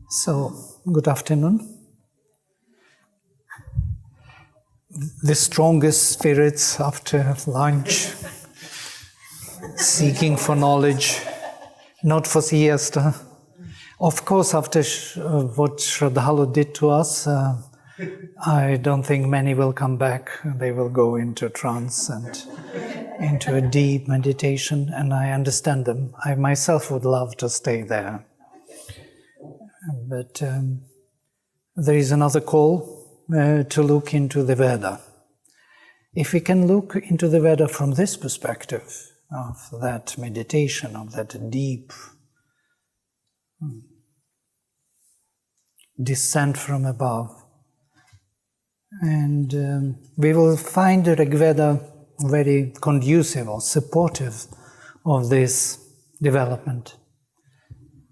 So, good afternoon. The strongest spirits after lunch, seeking for knowledge, not for siesta. Of course, after what Shraddhalu did to us, I don't think many will come back. They will go into trance and into a deep meditation, and I understand them. I myself would love to stay there. But there is another call to look into the Veda. If we can look into the Veda from this perspective, of that meditation, of that deep descent from above, and we will find the Rig Veda very conducive or supportive of this development.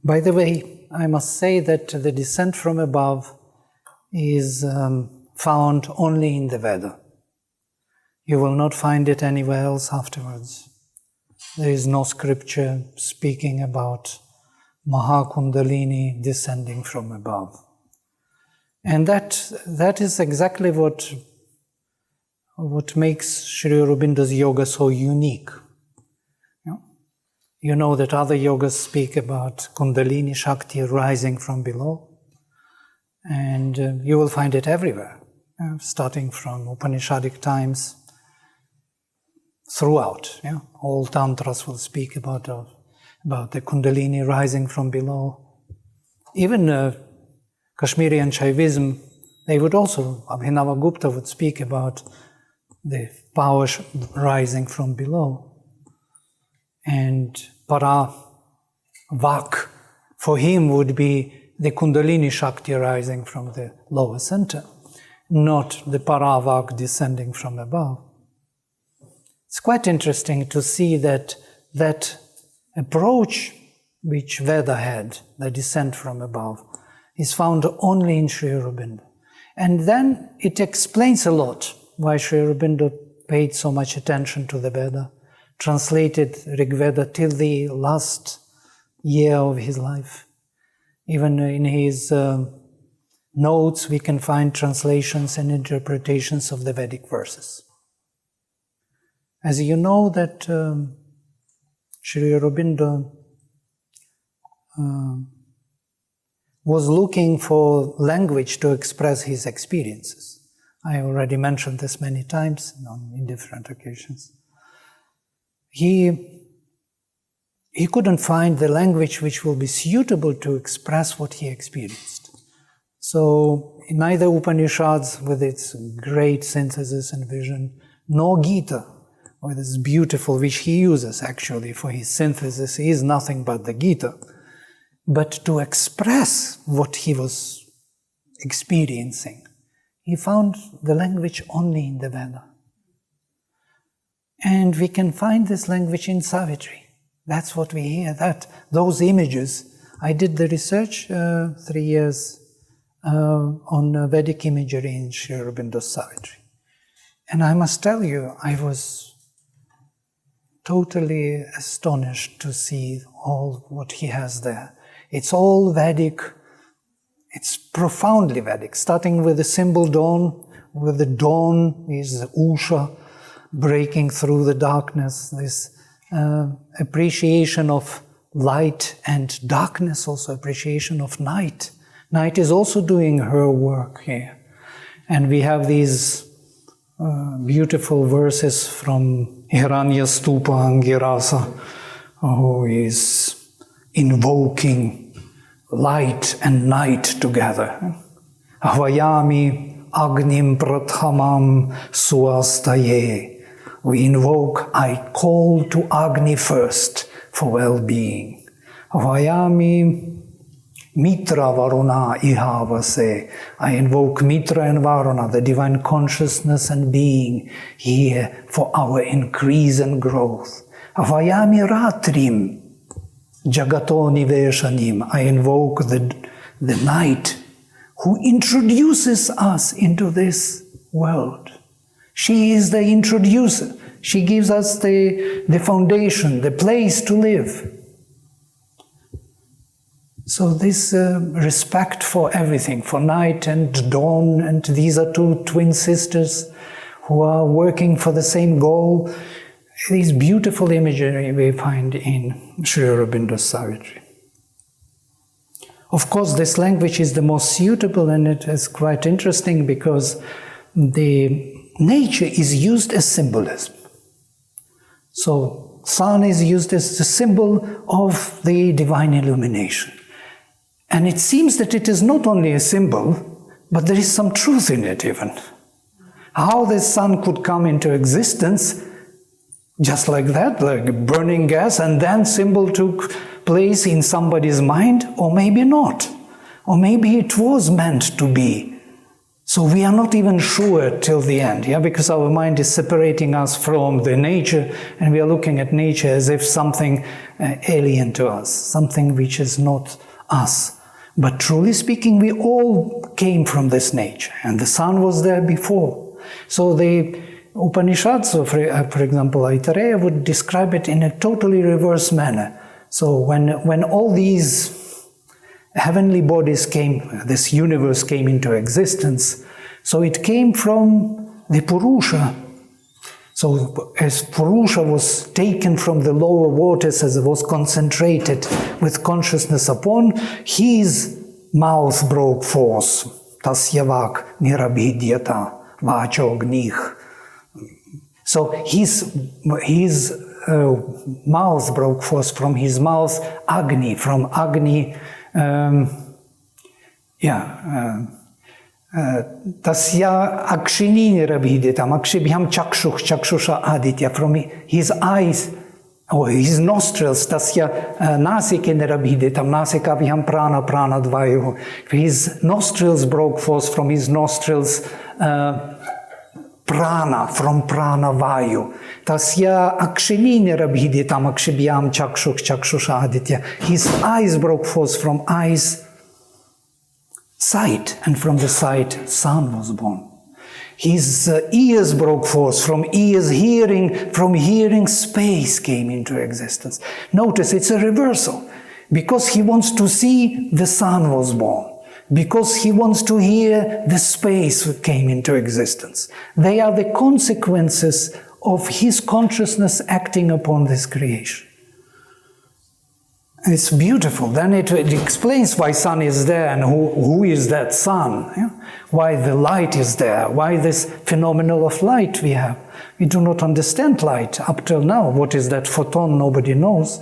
By the way, I must say that the descent from above is found only in the Veda. You will not find it anywhere else afterwards. There is no scripture speaking about Mahakundalini descending from above. And that is exactly what makes Sri Aurobindo's yoga so unique. You know that other yogas speak about Kundalini Shakti rising from below, and you will find it everywhere, starting from Upanishadic times throughout. All tantras will speak about the Kundalini rising from below. Even Kashmiri and Shaivism, they would also, Abhinavagupta would speak about the power rising from below. And Para Vak, for him, would be the Kundalini Shakti rising from the lower center, not the Para Vak descending from above. It's quite interesting to see that approach which Veda had, the descent from above, is found only in Sri Aurobindo. And then it explains a lot why Sri Aurobindo paid so much attention to the Veda, translated Rig Veda till the last year of his life. Even in his notes, we can find translations and interpretations of the Vedic verses. As you know that Sri Aurobindo was looking for language to express his experiences. I already mentioned this many times in different occasions. He couldn't find the language which will be suitable to express what he experienced. So neither Upanishads with its great synthesis and vision, nor Gita with its beautiful, which he uses actually for his synthesis, is nothing but the Gita. But to express what he was experiencing, he found the language only in the Veda. And we can find this language in Savitri. That's what we hear, those images. I did the research 3 years on Vedic imagery in Sri Aurobindo's Savitri. And I must tell you, I was totally astonished to see all what he has there. It's all Vedic, it's profoundly Vedic, starting with the symbol dawn, with the dawn is the Usha, breaking through the darkness, this appreciation of light and darkness, also appreciation of night. Night is also doing her work here. And we have these beautiful verses from Hiranya Stupa Angirasa, who is invoking light and night together. Ahvayami agnim prathamam suastaye. We invoke, I call to Agni first for well-being. Ahvayami mitra varuna ihavase. I invoke Mitra and Varuna, the divine consciousness and being, here for our increase and growth. Ahvayami ratrim. Jagato niveshanim, I invoke the night who introduces us into this world. She is the introducer. She gives us the foundation, the place to live. So this respect for everything, for night and dawn, and these are two twin sisters who are working for the same goal. These beautiful imagery we find in Sri Aurobindo's Savitri. Of course, this language is the most suitable, and it is quite interesting because the nature is used as symbolism. So, sun is used as the symbol of the divine illumination. And it seems that it is not only a symbol, but there is some truth in it even. How the sun could come into existence just like that, like a burning gas, and then symbol took place in somebody's mind, or maybe not. Or maybe it was meant to be. So we are not even sure till the end, because our mind is separating us from the nature, and we are looking at nature as if something alien to us, something which is not us. But truly speaking, we all came from this nature, and the sun was there before. So the Upanishads, for example, Aitareya would describe it in a totally reverse manner. So when all these heavenly bodies came, this universe came into existence, so it came from the Purusha. So as Purusha was taken from the lower waters, as it was concentrated with consciousness upon, his mouth broke forth. Tasya vak nirabhidyata vacho gnih. So his mouth broke forth, from his mouth Agni, from Agni, Tasya akshini nirabhiditam, akshibhyam chakshusha aditya, from his eyes, or his nostrils, tasya nasike nirabhiditam, nasikabhyam prana dvayu. His nostrils broke forth, from his nostrils prana, from prana vayu. Tasya akshini nirabhiditam, akshibhyam chakshusha aditya. His eyes broke forth, from eyes sight, and from the sight sun was born. His ears broke forth, from ears hearing, from hearing space came into existence. Notice it's a reversal. Because he wants to see, the sun was born. Because he wants to hear, the space came into existence. They are the consequences of his consciousness acting upon this creation. It's beautiful. Then it explains why sun is there and who is that sun. Why the light is there. Why this phenomenon of light we have. We do not understand light up till now. What is that photon? Nobody knows.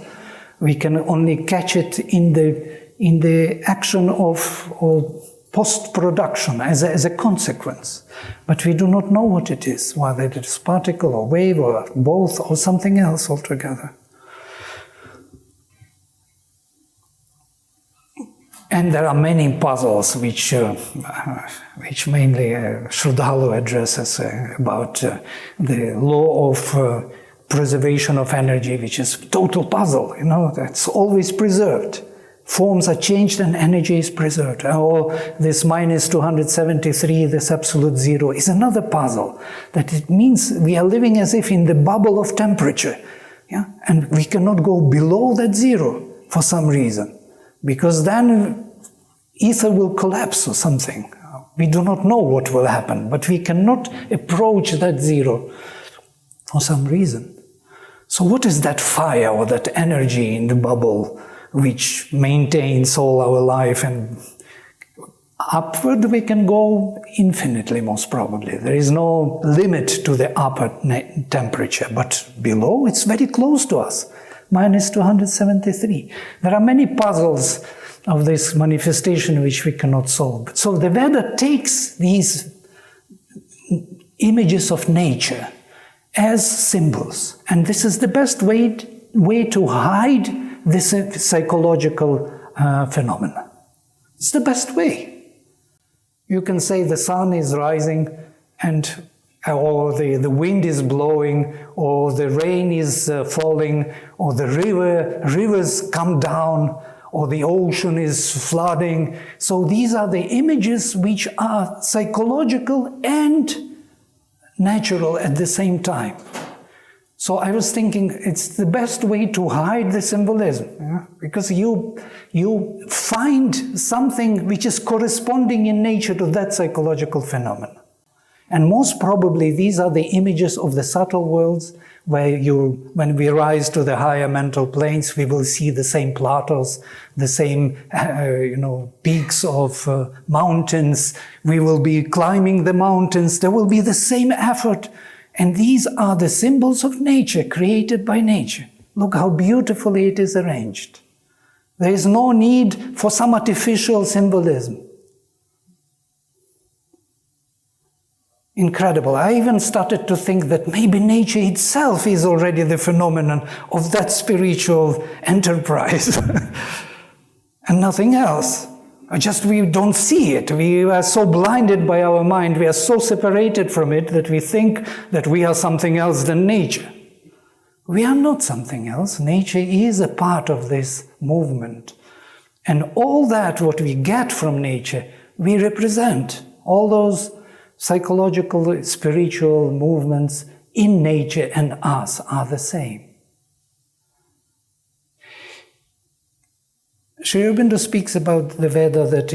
We can only catch it in the action of post-production as a consequence. But we do not know what it is, whether it is particle or wave or both or something else altogether. And there are many puzzles which mainly Shrudhalu addresses about the law of preservation of energy, which is a total puzzle, that's always preserved. Forms are changed and energy is preserved. Or this minus 273, this absolute zero, is another puzzle. That it means we are living as if in the bubble of temperature. And we cannot go below that zero for some reason. Because then ether will collapse or something. We do not know what will happen, but we cannot approach that zero for some reason. So what is that fire or that energy in the bubble which maintains all our life? And upward we can go infinitely, most probably. There is no limit to the upper temperature, but below it's very close to us. Minus 273. There are many puzzles of this manifestation which we cannot solve. So the Veda takes these images of nature as symbols. And this is the best way to hide this psychological phenomena. It's the best way. You can say the sun is rising and or the wind is blowing, or the rain is falling, or the rivers come down, or the ocean is flooding. So these are the images which are psychological and natural at the same time. So I was thinking it's the best way to hide the symbolism, because you find something which is corresponding in nature to that psychological phenomenon. And most probably these are the images of the subtle worlds where when we rise to the higher mental planes, we will see the same plateaus, the same peaks of mountains. We will be climbing the mountains. There will be the same effort. And these are the symbols of nature, created by nature. Look how beautifully it is arranged. There is no need for some artificial symbolism. Incredible. I even started to think that maybe nature itself is already the phenomenon of that spiritual enterprise and nothing else. Just we don't see it. We are so blinded by our mind, we are so separated from it that we think that we are something else than nature. We are not something else. Nature is a part of this movement. And all that, what we get from nature, we represent. All those psychological, spiritual movements in nature and us are the same. Sri Aurobindo speaks about the Veda that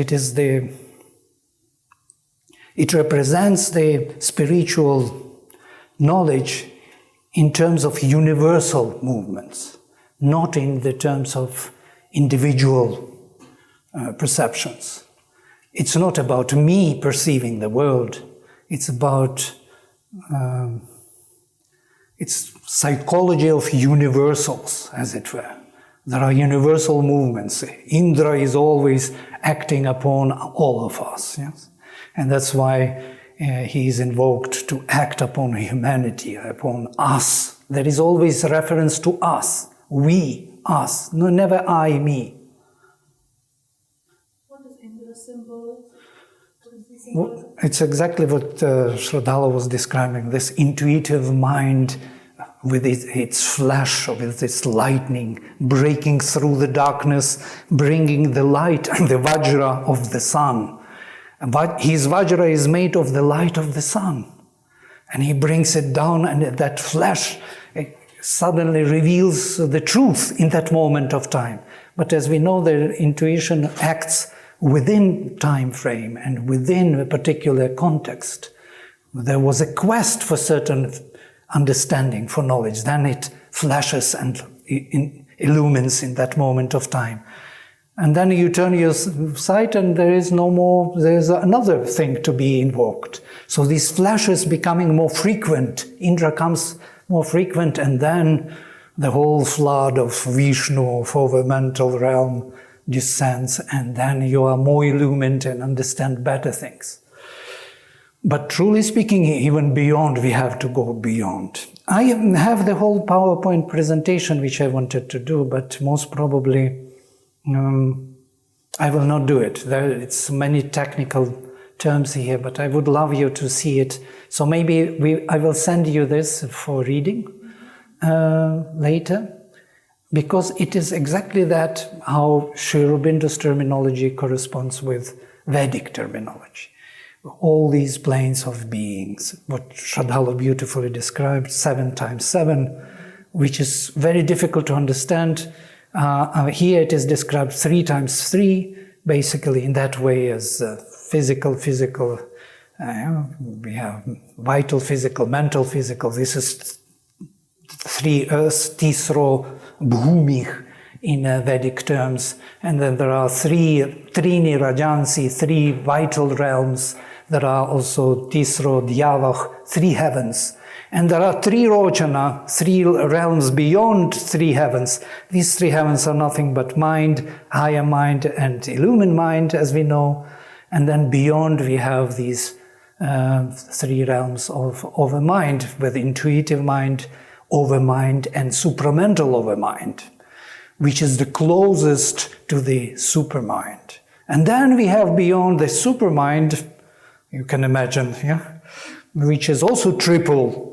it represents the spiritual knowledge in terms of universal movements, not in the terms of individual perceptions. It's not about me perceiving the world. It's about it's psychology of universals, as it were. There are universal movements. Indra is always acting upon all of us, yes? And that's why he is invoked to act upon humanity, upon us. There is always reference to us, we, us, no, never I, me. What does Indra symbolize? Well, it's exactly what Shraddhala was describing, this intuitive mind with its flash, with its lightning, breaking through the darkness, bringing the light and the Vajra of the sun. But his Vajra is made of the light of the sun. And he brings it down, and that flash suddenly reveals the truth in that moment of time. But as we know, the intuition acts within time frame and within a particular context. There was a quest for certain understanding, for knowledge. Then it flashes and illumines in that moment of time. And then you turn your sight and there is no more, there is another thing to be invoked. So these flashes becoming more frequent, Indra comes more frequent, and then the whole flood of Vishnu, of over mental realm, descends, and then you are more illumined and understand better things. But truly speaking, even beyond, we have to go beyond. I have the whole PowerPoint presentation which I wanted to do, but most probably I will not do it. It's many technical terms here, but I would love you to see it. So maybe I will send you this for reading later, because it is exactly that how Sri Aurobindo's terminology corresponds with Vedic terminology. All these planes of beings, what Shraddhala beautifully described, 7 times 7, which is very difficult to understand. Here it is described 3 times 3, basically in that way as physical, we have vital physical, mental physical. This is 3 earths, tisro bhumih in Vedic terms. And then there are 3 trini rajansi, 3 vital realms. There are also tisro dyavah, 3 heavens. And there are 3 rochana, 3 realms beyond 3 heavens. These 3 heavens are nothing but mind, higher mind, and illumined mind, as we know. And then beyond we have these 3 realms of overmind, with intuitive mind, overmind, and supramental overmind, which is the closest to the supermind. And then we have beyond the supermind, you can imagine, yeah, which is also triple.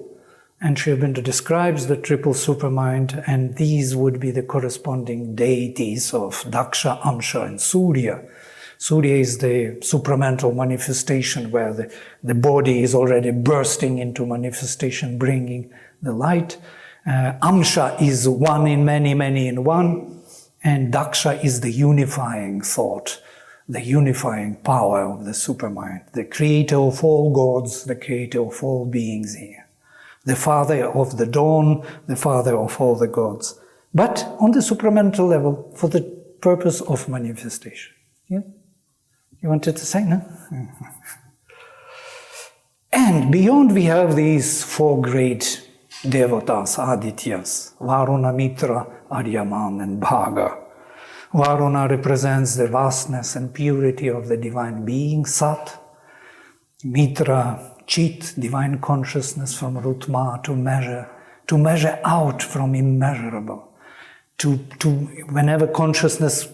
And Sri Aurobindo describes the triple supermind, and these would be the corresponding deities of Daksha, Amsha, and Surya. Surya is the supramental manifestation where the body is already bursting into manifestation, bringing the light. Amsha is one in many, many in one, and Daksha is the unifying thought, the unifying power of the supermind, the creator of all gods, the creator of all beings here, the father of the dawn, the father of all the gods, but on the supramental level for the purpose of manifestation. Yeah? You wanted to say, no? And beyond we have these four great devatas, Adityas, Varuna, Mitra, Aryaman, and Bhaga. Varuna represents the vastness and purity of the divine being, Sat. Mitra, Chit, divine consciousness from Rutma, to measure out from immeasurable. Whenever consciousness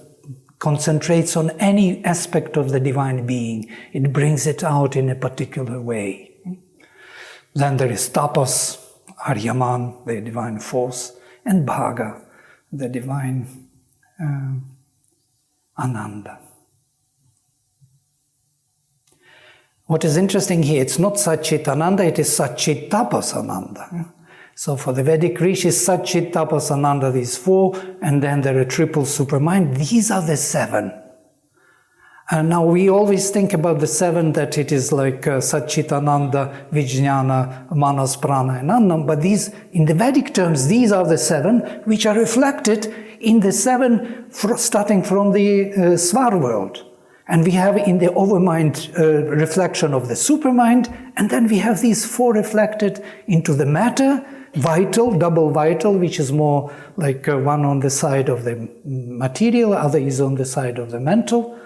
concentrates on any aspect of the divine being, it brings it out in a particular way. Then there is Tapas, Aryaman, the divine force, and Bhaga, the divine Ananda. What is interesting here, it's not Satchit Ananda, it is Satchit Tapas Ananda. So for the Vedic rishis, Satchit Tapas Ananda, these four, and then there are triple supermind. These are the seven. And now we always think about the seven, that it is like Satchit Ananda, Vijnana, Manas, Prana, and Annam. But these, in the Vedic terms, these are the seven which are reflected in the seven starting from the Svar world. And we have in the overmind reflection of the supermind, and then we have these four reflected into the matter, vital, double vital, which is more like one on the side of the material, other is on the side of the mental,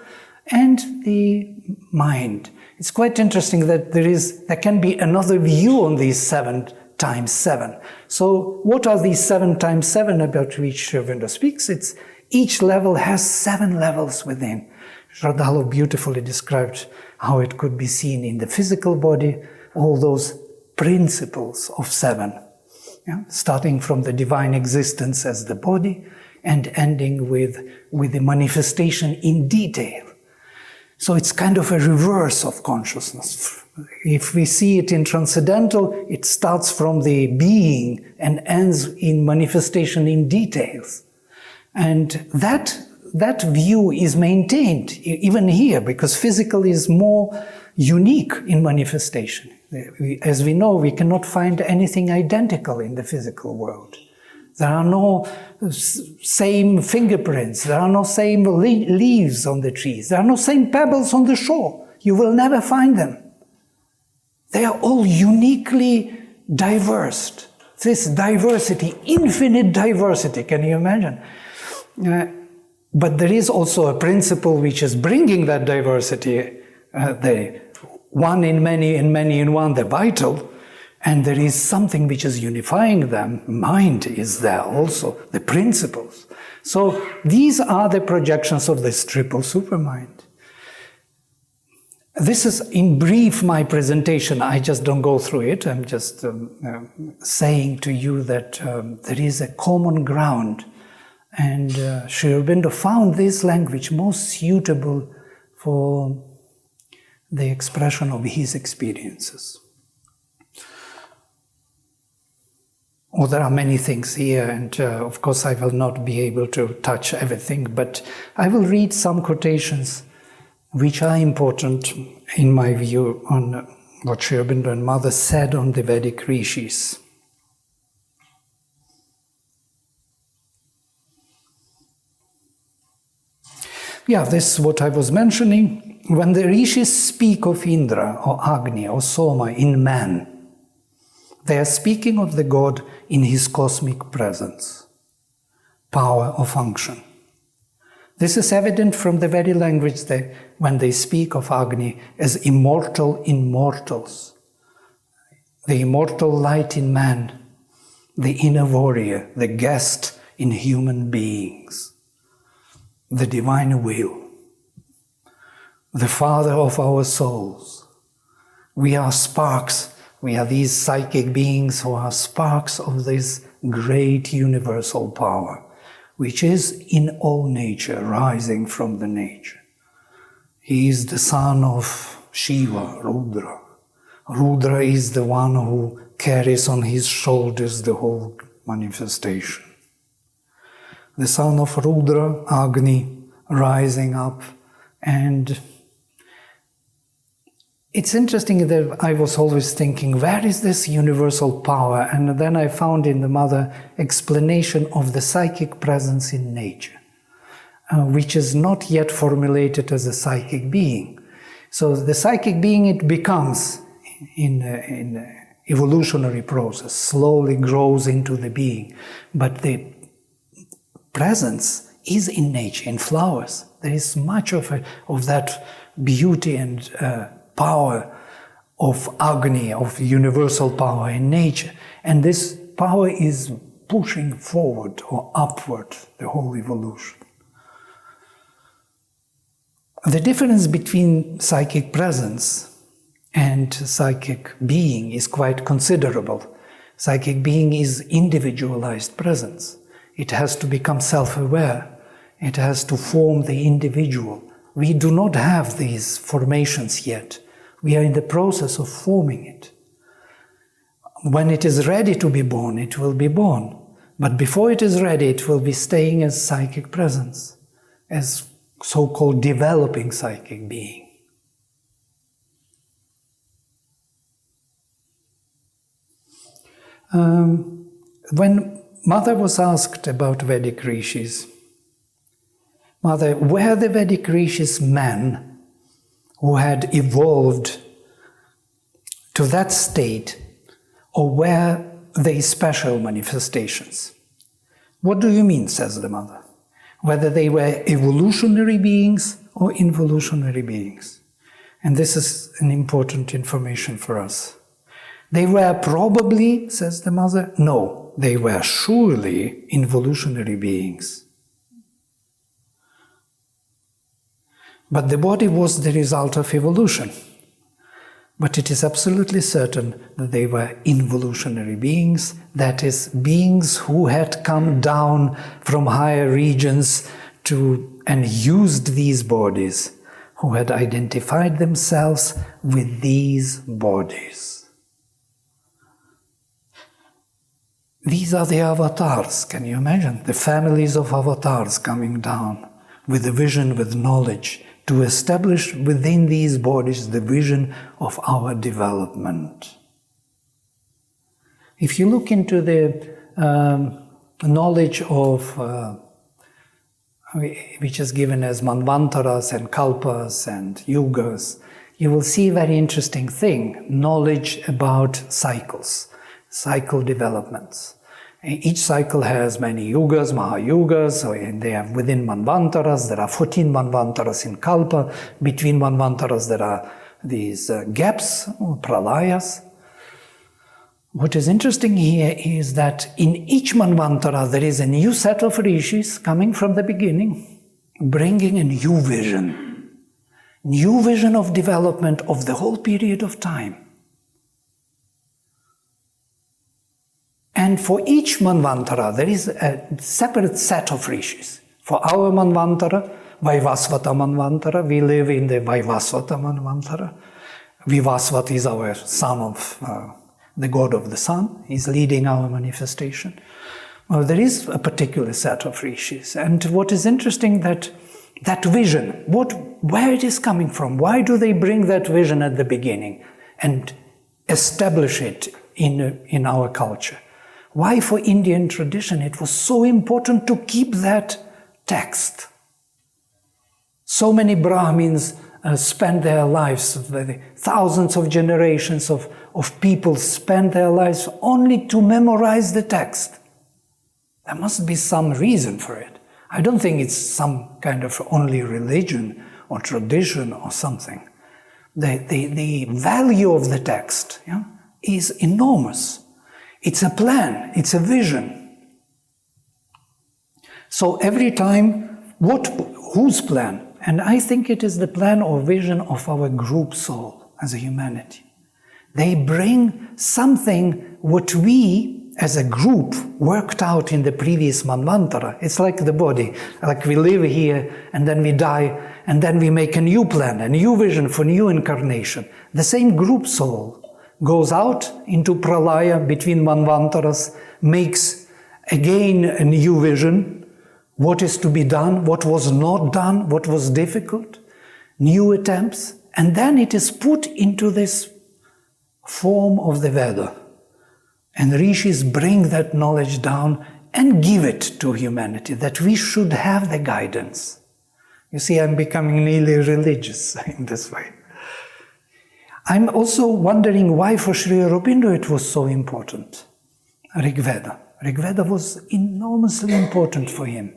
and the mind. It's quite interesting that there can be another view on these 7 times 7. So what are these 7 times 7 about which Veda speaks? It's each level has 7 levels within. Shraddhalov beautifully described how it could be seen in the physical body, all those principles of 7, starting from the divine existence as the body and ending with the manifestation in detail. So it's kind of a reverse of consciousness. If we see it in transcendental, it starts from the being and ends in manifestation in details. And that view is maintained even here, because physical is more unique in manifestation. As we know, we cannot find anything identical in the physical world. There are no same fingerprints, there are no same leaves on the trees, there are no same pebbles on the shore. You will never find them. They are all uniquely diverse. This diversity, infinite diversity, can you imagine? But there is also a principle which is bringing that diversity, the one in many and many in one, the vital, and there is something which is unifying them. Mind is there also, the principles. So these are the projections of this triple supermind. This is in brief my presentation. I just don't go through it. I'm just saying to you that there is a common ground. And Sri Aurobindo found this language most suitable for the expression of his experiences. Oh, there are many things here, and of course I will not be able to touch everything, but I will read some quotations which are important, in my view, on what Sri Aurobindo and Mother said on the Vedic rishis. Yeah, this is what I was mentioning. When the rishis speak of Indra, or Agni, or Soma in man, they are speaking of the God in his cosmic presence, power or function. This is evident from the very language when they speak of Agni as immortal in mortals, the immortal light in man, the inner warrior, the guest in human beings, the divine will, the father of our souls. We are sparks. We are these psychic beings who are sparks of this great universal power, which is in all nature, rising from the nature. He is the son of Shiva, Rudra. Rudra is the one who carries on his shoulders the whole manifestation. The son of Rudra, Agni, rising up. And it's interesting that I was always thinking, where is this universal power? And then I found in the Mother explanation of the psychic presence in nature, which is not yet formulated as a psychic being. So the psychic being, it becomes in the evolutionary process, slowly grows into the being. But the presence is in nature, in flowers. There is much of that beauty and power of Agni, of universal power in nature. And this power is pushing forward or upward the whole evolution. The difference between psychic presence and psychic being is quite considerable. Psychic being is individualized presence. It has to become self-aware. It has to form the individual. We do not have these formations yet. We are in the process of forming it. When it is ready to be born, it will be born. But before it is ready, it will be staying as psychic presence, as so-called developing psychic being. When Mother was asked about Vedic rishis, Mother, were the Vedic rishis men who had evolved to that state, or were they special manifestations? What do you mean, says the Mother? Whether they were evolutionary beings or involutionary beings. And this is an important information for us. They were probably, says the Mother, no, they were surely involutionary beings. But the body was the result of evolution. But it is absolutely certain that they were involutionary beings, that is, beings who had come down from higher regions and used these bodies, who had identified themselves with these bodies. These are the avatars, can you imagine? The families of avatars coming down with a vision, with knowledge, to establish within these bodies the vision of our development. If you look into the knowledge of which is given as manvantaras and kalpas and yugas, you will see a very interesting thing, knowledge about cycles, cycle developments. Each cycle has many yugas, mahayugas, and they are within manvantaras. There are 14 manvantaras in kalpa. Between manvantaras there are these gaps, pralayas. What is interesting here is that in each manvantara there is a new set of rishis coming from the beginning, bringing a new vision of development of the whole period of time. And for each manvantara, there is a separate set of rishis. For our manvantara, Vaivasvata manvantara, we live in the Vaivasvata manvantara. Vivasvata is our son of the god of the sun. He's leading our manifestation. Well, there is a particular set of rishis. And what is interesting, that vision, where it is coming from, why do they bring that vision at the beginning and establish it in our culture? Why for Indian tradition it was so important to keep that text? So many Brahmins spend their lives, thousands of generations of people spend their lives only to memorize the text. There must be some reason for it. I don't think it's some kind of only religion or tradition or something. The value of the text is enormous. It's a plan, it's a vision. So every time, whose plan? And I think it is the plan or vision of our group soul as a humanity. They bring something what we as a group worked out in the previous manvantara. It's like the body, like we live here and then we die and then we make a new plan, a new vision for new incarnation. The same group soul goes out into pralaya between manvantaras, makes again a new vision, what is to be done, what was not done, what was difficult, new attempts, and then it is put into this form of the Veda. And rishis bring that knowledge down and give it to humanity, that we should have the guidance. You see, I'm becoming nearly religious in this way. I'm also wondering why for Sri Aurobindo it was so important, Rig Veda. Rig Veda was enormously important for him.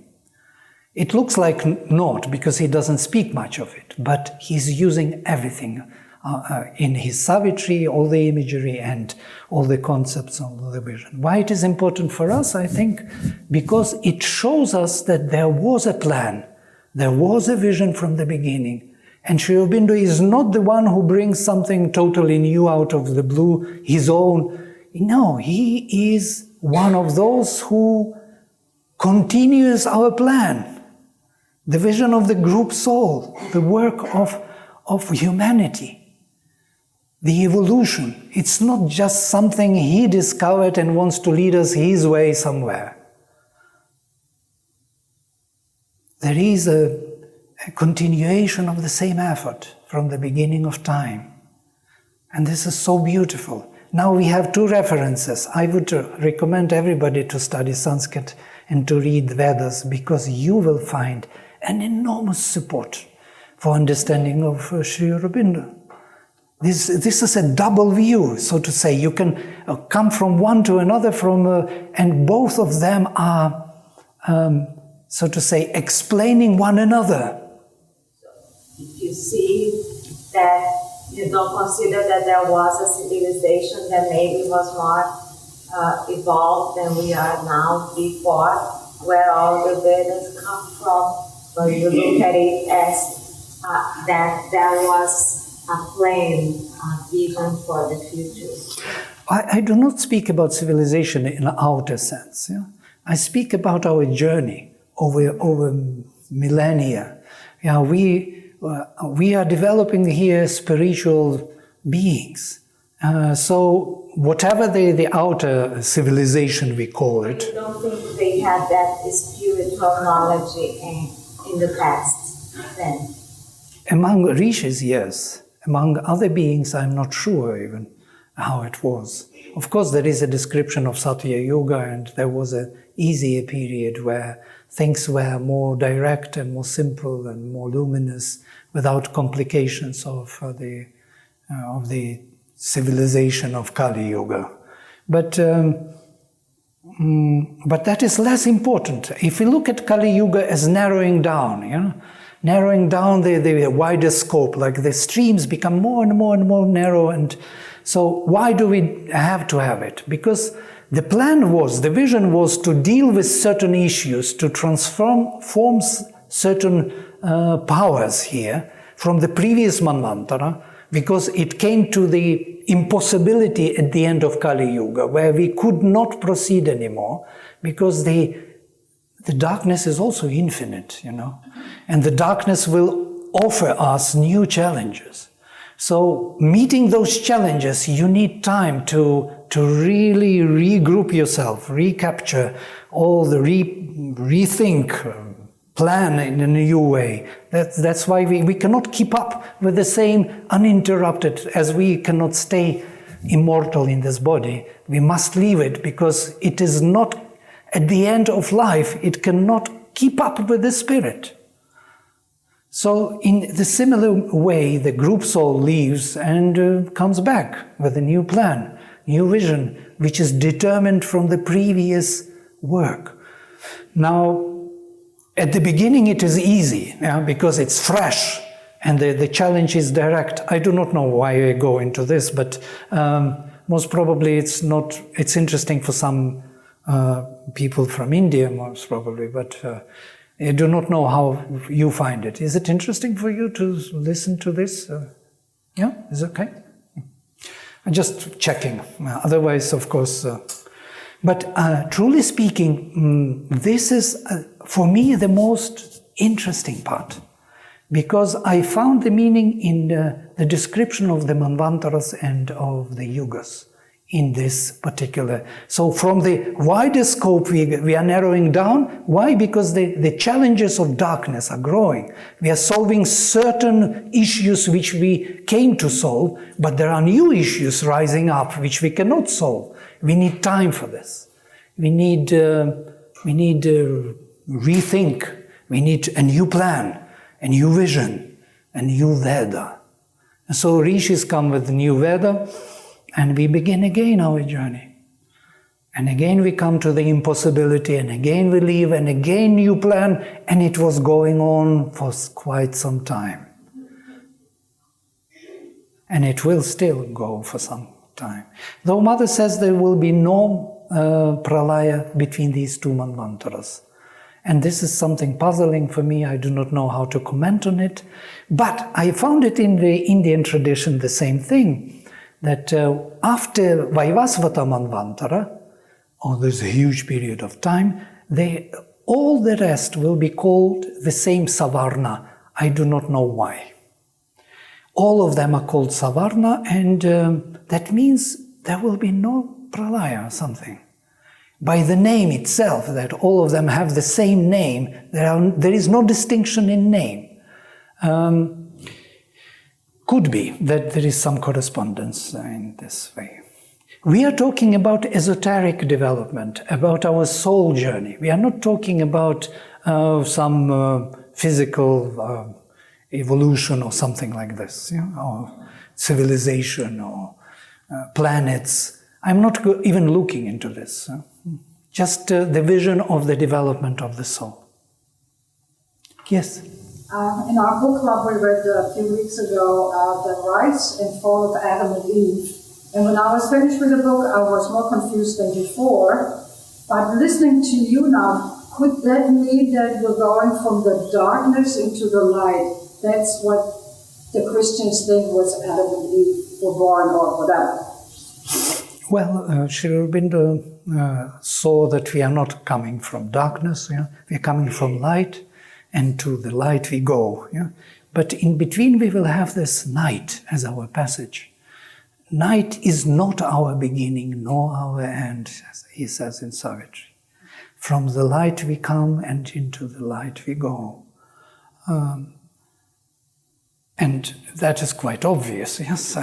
It looks like not, because he doesn't speak much of it, but he's using everything in his Savitri, all the imagery and all the concepts of the vision. Why it is important for us, I think, because it shows us that there was a plan, there was a vision from the beginning, and Sri Aurobindo is not the one who brings something totally new out of the blue, his own. No, he is one of those who continues our plan, the vision of the group soul, the work of humanity, the evolution. It's not just something he discovered and wants to lead us his way somewhere. There is a continuation of the same effort from the beginning of time. And this is so beautiful. Now we have two references. I would recommend everybody to study Sanskrit and to read Vedas, because you will find an enormous support for understanding of Sri Aurobindo. This is a double view, so to say. You can come from one to another, and both of them are, so to say, explaining one another. If you see that you don't consider that there was a civilization that maybe was more evolved than we are now before, where all the Vedas come from, but you look at it as that there was a plain vision for the future. I do not speak about civilization in an outer sense. Yeah? I speak about our journey over millennia. Yeah, we are developing here spiritual beings. So whatever the outer civilization we call it. You don't think they had that spiritual knowledge in the past then? Among rishis, yes. Among other beings, I'm not sure even how it was. Of course, there is a description of Satya Yoga, and there was an easier period where things were more direct and more simple and more luminous, without complications of the civilization of Kali Yoga. But that is less important. If we look at Kali Yuga as narrowing down, narrowing down the wider scope, like the streams become more and more and more narrow. And so why do we have to have it? Because the plan was, the vision was to deal with certain issues, to transform certain powers here from the previous Manvantara, because it came to the impossibility at the end of Kali Yuga, where we could not proceed anymore, because the darkness is also infinite, and the darkness will offer us new challenges. So meeting those challenges, you need time to really regroup yourself, recapture all the rethink, plan in a new way. That's why we cannot keep up with the same uninterrupted, as we cannot stay immortal in this body. We must leave it, because it is not, at the end of life, it cannot keep up with the spirit. So in the similar way, the group soul leaves and comes back with a new plan, new vision, which is determined from the previous work. Now, at the beginning it is easy, because it's fresh and the challenge is direct. I do not know why I go into this, but most probably it's interesting for some people from India, most probably, but I do not know how you find it. Is it interesting for you to listen to this? Yeah, is it okay? I'm just checking. Otherwise, of course. But truly speaking, this is, for me, the most interesting part. Because I found the meaning in the description of the Manvantaras and of the Yugas in this particular. So from the wider scope, we are narrowing down. Why? Because the challenges of darkness are growing. We are solving certain issues which we came to solve, but there are new issues rising up which we cannot solve. We need time for this. We need rethink. We need a new plan, a new vision, a new Veda. And so rishis come with the new Veda, and we begin again our journey. And again we come to the impossibility, and again we leave, and again new plan, and it was going on for quite some time. And it will still go for some time. Though Mother says there will be no pralaya between these two manvantaras. And this is something puzzling for me. I do not know how to comment on it. But I found it in the Indian tradition the same thing. That after Vaivasvata Manvantara, or there's a huge period of time, all the rest will be called the same Savarna. I do not know why. All of them are called Savarna, and that means there will be no pralaya or something. By the name itself, that all of them have the same name, there is no distinction in name. Could be that there is some correspondence in this way. We are talking about esoteric development, about our soul journey. We are not talking about some physical evolution or something like this, or civilization or planets. I'm not even looking into this. Just the vision of the development of the soul. Yes? In our book club, we read a few weeks ago the rise and fall of Adam and Eve. And when I was finished with the book, I was more confused than before. But listening to you now, could that mean that we're going from the darkness into the light? That's what the Christians think was Adam and Eve were born, or whatever. Well, Sri Aurobindo saw that we are not coming from darkness, we are coming from light, and to the light we go. But in between we will have this night as our passage. Night is not our beginning nor our end, as he says in Savitri. From the light we come, and into the light we go. And that is quite obvious, yes.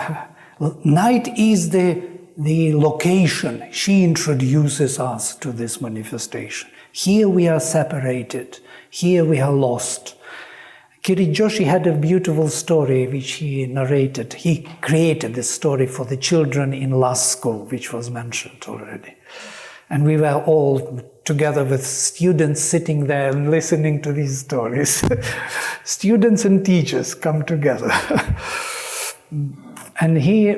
Night is the location. She introduces us to this manifestation. Here we are separated. Here we are lost. Kirit Joshi had a beautiful story which he narrated. He created this story for the children in last school, which was mentioned already. And we were all together with students sitting there and listening to these stories. Students and teachers come together. And he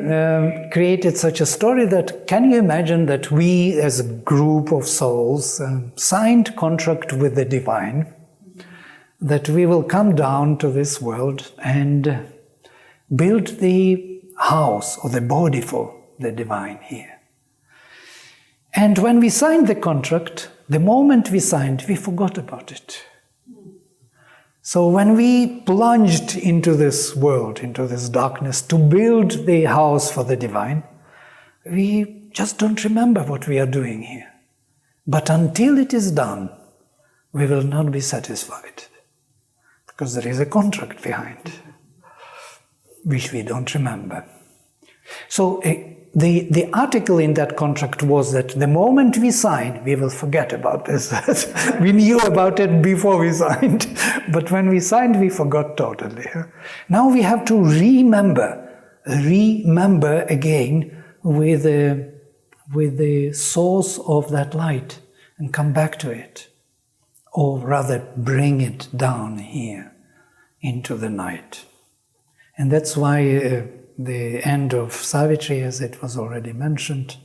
created such a story that, can you imagine that we as a group of souls signed contract with the divine, that we will come down to this world and build the house or the body for the divine here. And when we signed the contract, the moment we signed, we forgot about it. So when we plunged into this world, into this darkness, to build the house for the divine, we just don't remember what we are doing here. But until it is done, we will not be satisfied. Because there is a contract behind, which we don't remember. So the article in that contract was that the moment we sign, we will forget about this. We knew about it before we signed, but when we signed, we forgot totally. Now we have to remember again with the source of that light and come back to it. Or rather bring it down here into the night. And that's why the end of Savitri, as it was already mentioned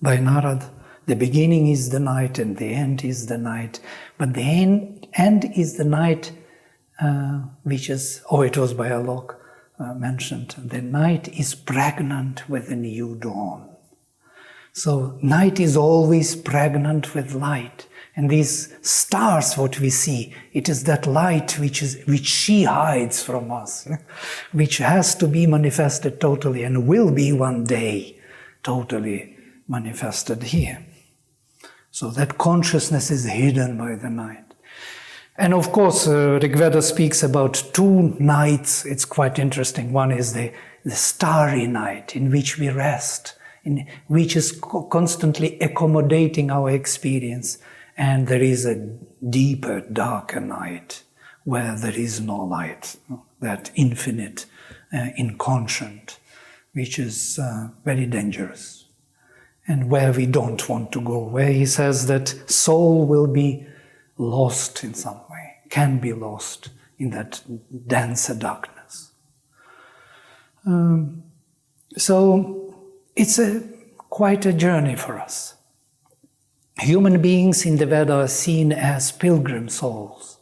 by Narad, the beginning is the night and the end is the night. But the end is the night which is, it was by Alok mentioned, the night is pregnant with a new dawn. So night is always pregnant with light. And these stars, what we see, it is that light which she hides from us, which has to be manifested totally and will be one day totally manifested here. So that consciousness is hidden by the night. And of course, Rig Veda speaks about two nights. It's quite interesting. One is the starry night in which we rest, in which is constantly accommodating our experience. And there is a deeper, darker night where there is no light, that infinite, inconscient, which is very dangerous. And where we don't want to go, where he says that soul will be lost in some way, can be lost in that denser darkness. So it's quite a journey for us. Human beings in the Veda are seen as pilgrim souls,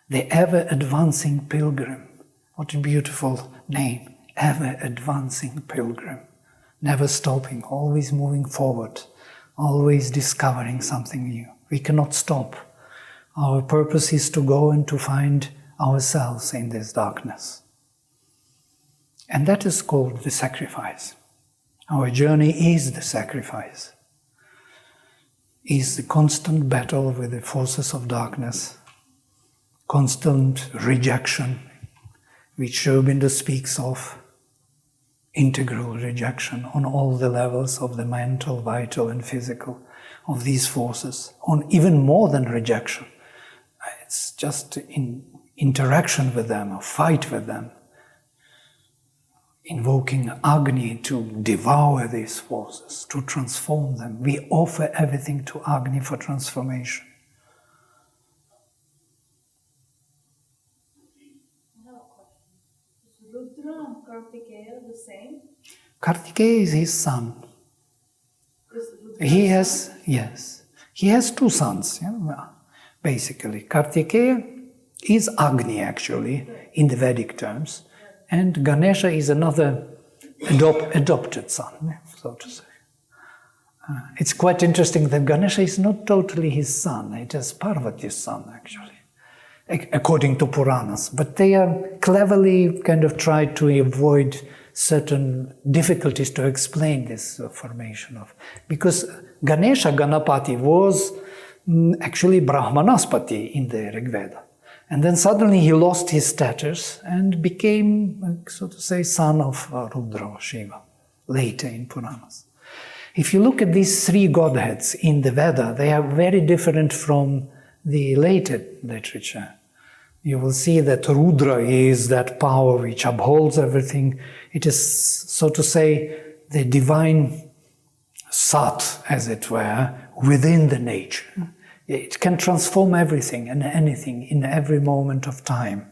the ever-advancing pilgrim. What a beautiful name, ever-advancing pilgrim. Never stopping, always moving forward, always discovering something new. We cannot stop. Our purpose is to go and to find ourselves in this darkness. And that is called the sacrifice. Our journey is the sacrifice, is the constant battle with the forces of darkness, constant rejection, which Sri Aurobindo speaks of, integral rejection on all the levels of the mental, vital and physical of these forces, on even more than rejection. It's just in interaction with them, or fight with them, invoking Agni to devour these forces, to transform them. We offer everything to Agni for transformation. I have a question. Is Rudra and Kartikeya the same? Kartikeya is his son. He has two sons, basically. Kartikeya is Agni, actually, in the Vedic terms, and Ganesha is another adopted son, so to say. It's quite interesting that Ganesha is not totally his son, it is Parvati's son, actually, according to Puranas. But they are cleverly kind of tried to avoid certain difficulties to explain this formation of, because Ganesha Ganapati was actually Brahmanaspati in the Rig Veda. And then suddenly he lost his status and became, so to say, son of Rudra or Shiva, later in Puranas. If you look at these three godheads in the Veda, they are very different from the later literature. You will see that Rudra is that power which upholds everything. It is, so to say, the divine Sat, as it were, within the nature. It can transform everything and anything in every moment of time.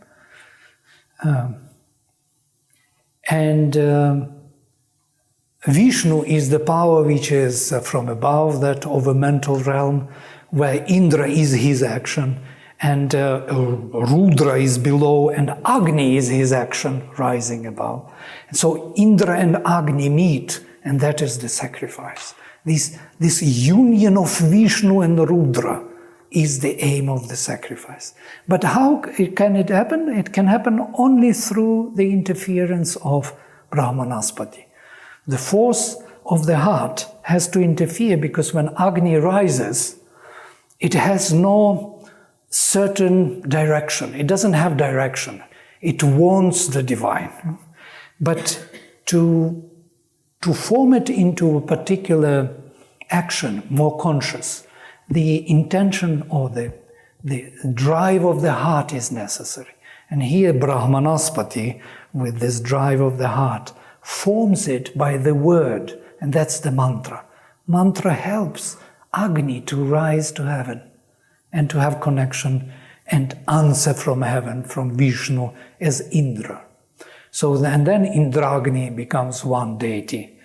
Vishnu is the power which is from above, that over mental realm, where Indra is his action, and Rudra is below, and Agni is his action rising above. And so Indra and Agni meet, and that is the sacrifice. This union of Vishnu and Rudra is the aim of the sacrifice. But how can it happen? It can happen only through the interference of Brahmanaspati. The force of the heart has to interfere, because when Agni rises, it has no certain direction. It doesn't have direction. It wants the divine. But to form it into a particular action, more conscious, the intention or the drive of the heart is necessary. And here Brahmanaspati, with this drive of the heart, forms it by the word, and that's the mantra. Mantra helps Agni to rise to heaven and to have connection and answer from heaven, from Vishnu as Indra. So, and then Indragni becomes one deity,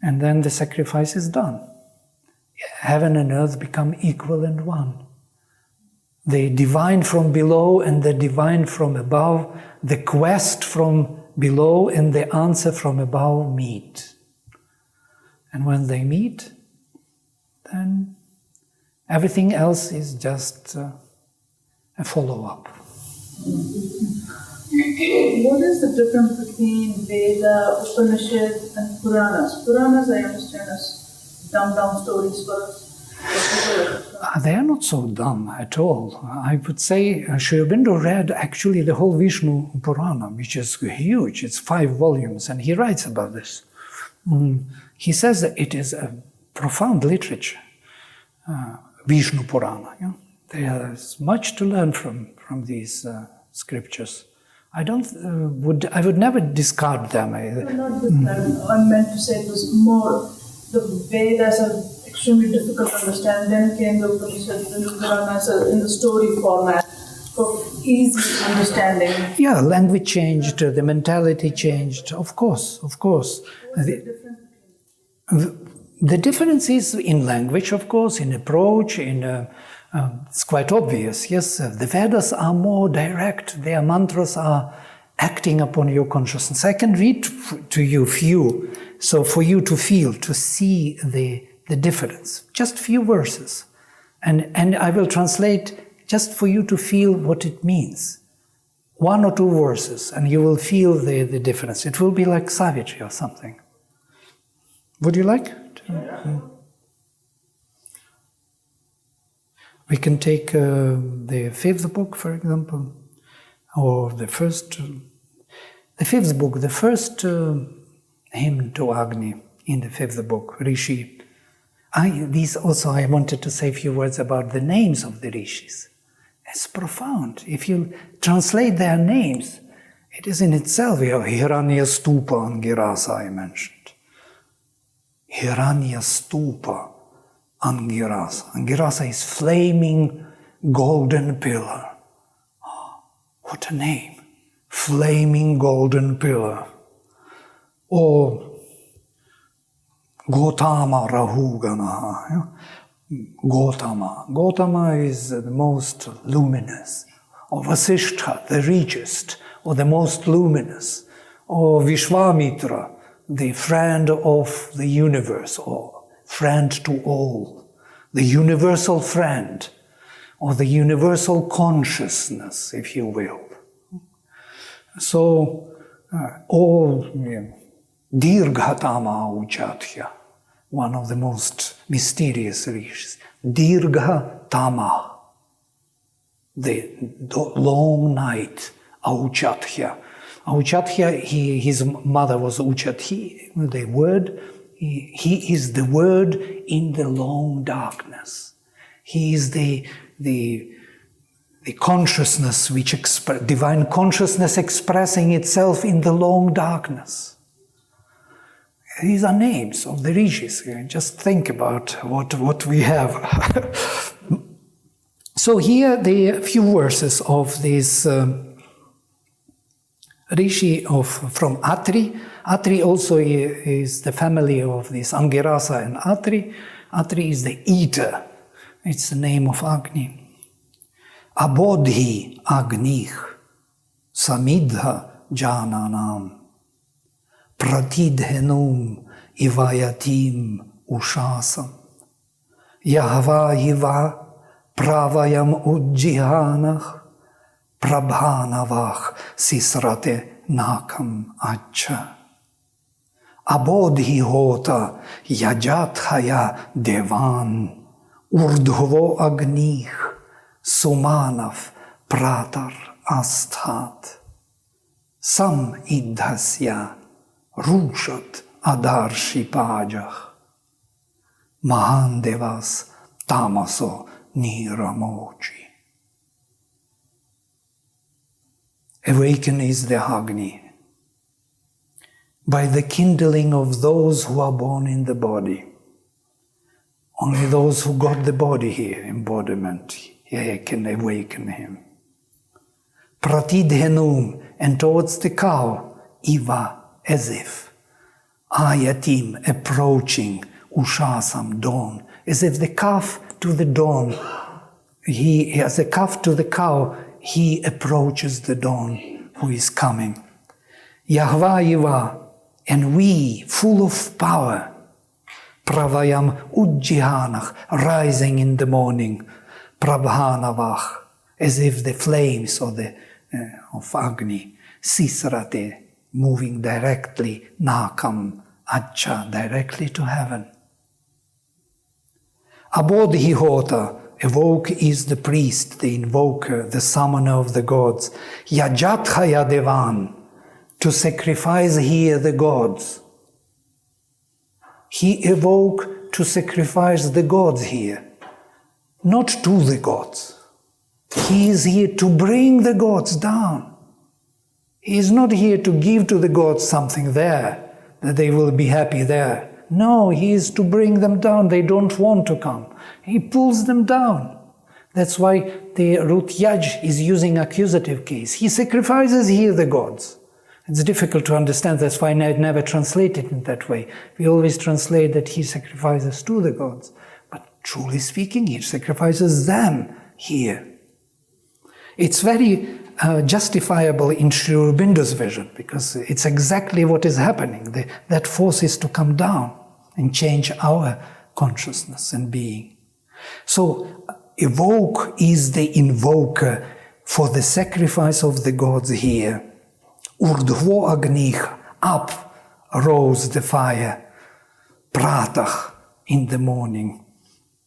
and then the sacrifice is done. Heaven and earth become equal and one. The divine from below and the divine from above, the quest from below and the answer from above meet. And when they meet, then everything else is just a follow-up. what is the difference between Veda, Upanishad, and Puranas? Puranas, I understand, as dumbed down stories for us. They are not so dumb at all. I would say Sri Aurobindo read actually the whole Vishnu Purana, which is huge. It's 5 volumes, and he writes about this. He says that it is a profound literature, Vishnu Purana. Yeah? There's much to learn from these scriptures. I would never discard them. Not discard. I meant to say it was more, the Vedas are extremely difficult to understand. Then came the Upanishads and the Puranas in the story format for easy understanding. Yeah, language changed, the mentality changed. Of course. What's the difference? The difference is in language, of course, in approach, it's quite obvious. Yes, the Vedas are more direct. Their mantras are acting upon your consciousness. I can read to you few, so for you to feel, to see the difference. Just few verses. And I will translate just for you to feel what it means. 1 or 2 verses, and you will feel the difference. It will be like Savitri or something. Would you like? Yeah. We can take the 5th book, for example, or the 5th book, the first hymn to Agni in the 5th book, Rishi. I wanted to say a few words about the names of the Rishis. It's profound. If you translate their names, it is in itself, Hiranya Stupa Angirasa I mentioned. Hiranya Stupa Angirasa. Angirasa is flaming golden pillar. Oh, what a name. Flaming golden pillar. Or Gotama Rahugana. Gotama is the most luminous. Or Vasishtha, the richest, or the most luminous. Or Vishwamitra, the friend of the universe, or friend to all, the universal friend, or the universal consciousness, if you will. So, Dirghatama Uchatya, one of the most mysterious rishis. Dirghatama, the long night, Auchatya. Auchatya, his mother was Uchati, the word. He is the word in the long darkness. He is the consciousness divine consciousness expressing itself in the long darkness. These are names of the rishis. Just think about what we have. So here the few verses of this rishi from Atri. Atri also is the family of this Angirasa and Atri. Atri is the eater. It's the name of Agni. Abodhi Agnih Samidha Jananam Pratidhenum Ivayatim Ushasam Yahva Yiva Pravayam Ujjihanach Prabhanavach Sisrate Nakam Acha Abodhi Hota Yajathaya Devan Urdhvo Agnih Sumanav Pratar Asthat Sam Idhasya Rushat Adarshi Pajach Mahandevas Tamaso Niramochi. Awaken is the Agni by the kindling of those who are born in the body. Only those who got the body here, embodiment, can awaken him. Pratidhenum, and towards the cow, Iva, as if. Ayatim, approaching, Ushasam, dawn, as if the calf to the dawn, as a calf to the cow, he approaches the dawn who is coming. Yahva Iva, and we, full of power, Pravayam Ujjihanach, rising in the morning, Prabhanavach, as if the flames of Agni, Sisrate, moving directly, Nakam, Acha, directly to heaven. Abodhihota, evoke is the priest, the invoker, the summoner of the gods. Yajatkhaya Devan, to sacrifice here the gods. He evoke to sacrifice the gods here, not to the gods. He is here to bring the gods down. He is not here to give to the gods something there, that they will be happy there. No, he is to bring them down. They don't want to come. He pulls them down. That's why the Rutyaj is using accusative case. He sacrifices here the gods. It's difficult to understand. That's why I never translate it in that way. We always translate that he sacrifices to the gods. But truly speaking, he sacrifices them here. It's very justifiable in Sri Aurobindo's vision, because it's exactly what is happening. That force is to come down and change our consciousness and being. So, evoke is the invoker for the sacrifice of the gods here. Urdhvo Agnih, up rose the fire. Pratach, in the morning.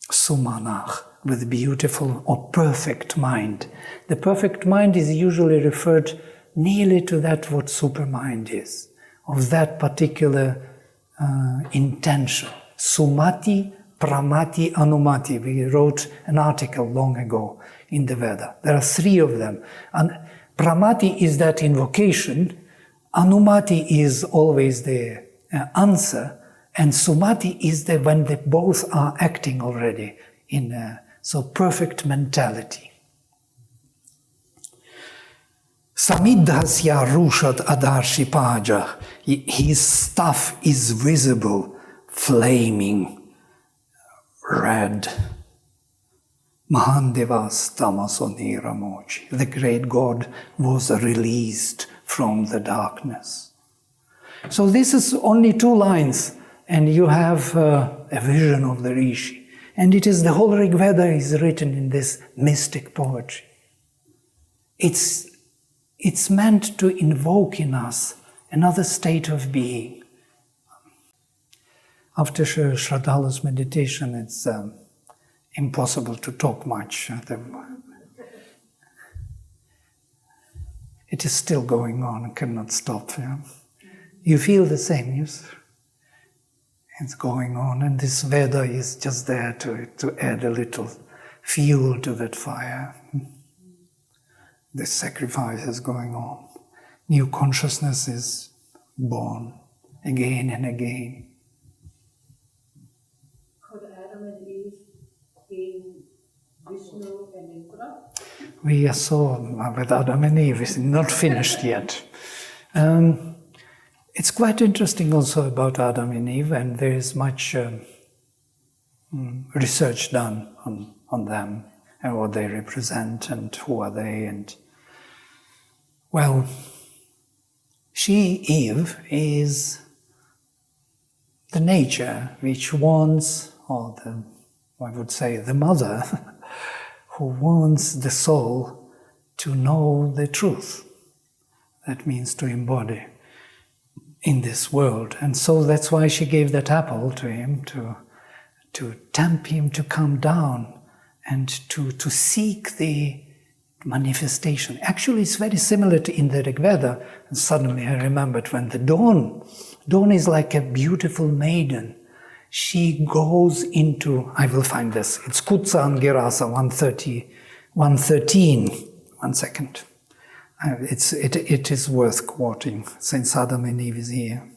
Sumanach, with beautiful or perfect mind. The perfect mind is usually referred nearly to that what supermind is, of that particular intention. Sumati, Pramati, Anumati. We wrote an article long ago in the Veda. There are three of them. And Pramati is that invocation, Anumati is always the answer, and Sumati is the when they both are acting already in so perfect mentality. Samidhasya Rushad Adarshi Paja, his stuff is visible, flaming, red. Mahandevas Tamasonira Mochi, the great God was released from the darkness. So this is only 2 lines, and you have a vision of the Rishi. And it is the whole Rig Veda is written in this mystic poetry. It's meant to invoke in us another state of being. After Shraddhalu's meditation, it's impossible to talk much. It is still going on, it cannot stop. Yeah? You feel the same, yes? It's going on, and this Veda is just there to add a little fuel to that fire. This sacrifice is going on. New consciousness is born again and again. Could Adam and Eve be Vishnu and Indra? We saw with Adam and Eve, it's not finished yet. It's quite interesting also about Adam and Eve, and there is much research done on them and what they represent and who are they. And well, Eve, is the nature which wants, or I would say the mother, who wants the soul to know the truth. That means to embody in this world. And so that's why she gave that apple to him, to tempt him to come down and to seek the manifestation. Actually, it's very similar to in the Rig Veda. And suddenly I remembered when the dawn is like a beautiful maiden. She goes into, I will find this, it's Kutsa Angirasa 113. 1 second. It is worth quoting, since Adam and Eve is here.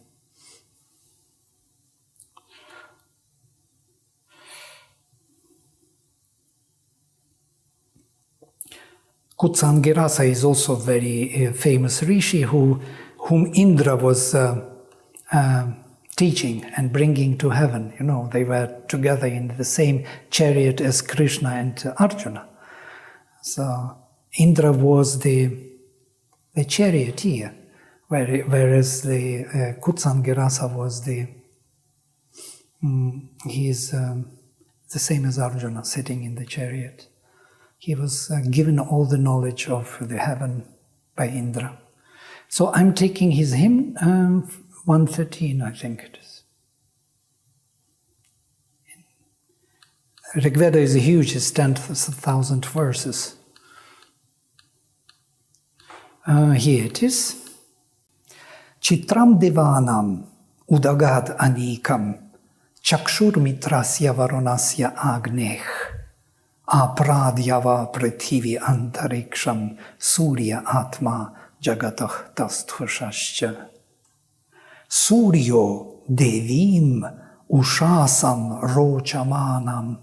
Kutsangirasa is also a very famous rishi whom Indra was teaching and bringing to heaven. You know, they were together in the same chariot as Krishna and Arjuna. So Indra was the charioteer, whereas the Kutsangirasa was he is the same as Arjuna, sitting in the chariot. He was given all the knowledge of the heaven by Indra. So I'm taking his hymn, 113, I think it is. Rig Veda is huge, it's 10,000 verses. Here it is. Chitram divanam udagad anikam chakshur mitrasya varonasya agneh apradyava prithivi antariksham surya atma jagatah tasthvashascha suryo devim ushasam rochamanam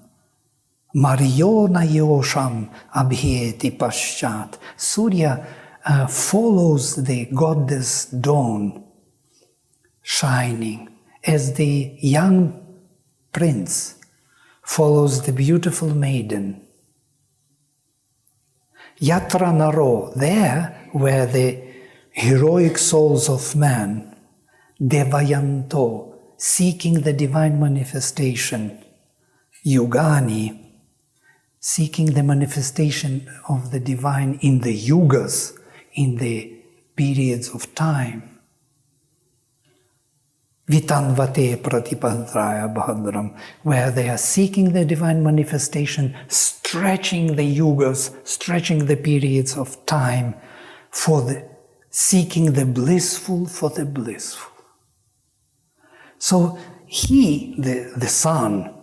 Mariona Yosham Abhyeti Paschat. Surya follows the goddess dawn, shining, as the young prince follows the beautiful maiden. Yatra Naro, there where the heroic souls of man, Devayanto, seeking the divine manifestation, Yugani, seeking the manifestation of the divine in the yugas, in the periods of time. Vitanvate pratipadraya bhadram, where they are seeking the divine manifestation, stretching the yugas, stretching the periods of time, seeking the blissful for the blissful. So he, the sun,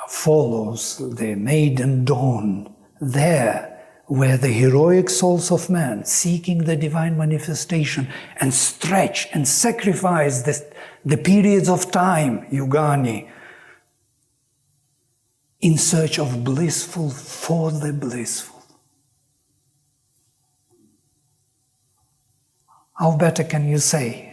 follows the maiden dawn there where the heroic souls of man seeking the divine manifestation and stretch and sacrifice the periods of time, yugani, in search of blissful for the blissful. How better can you say?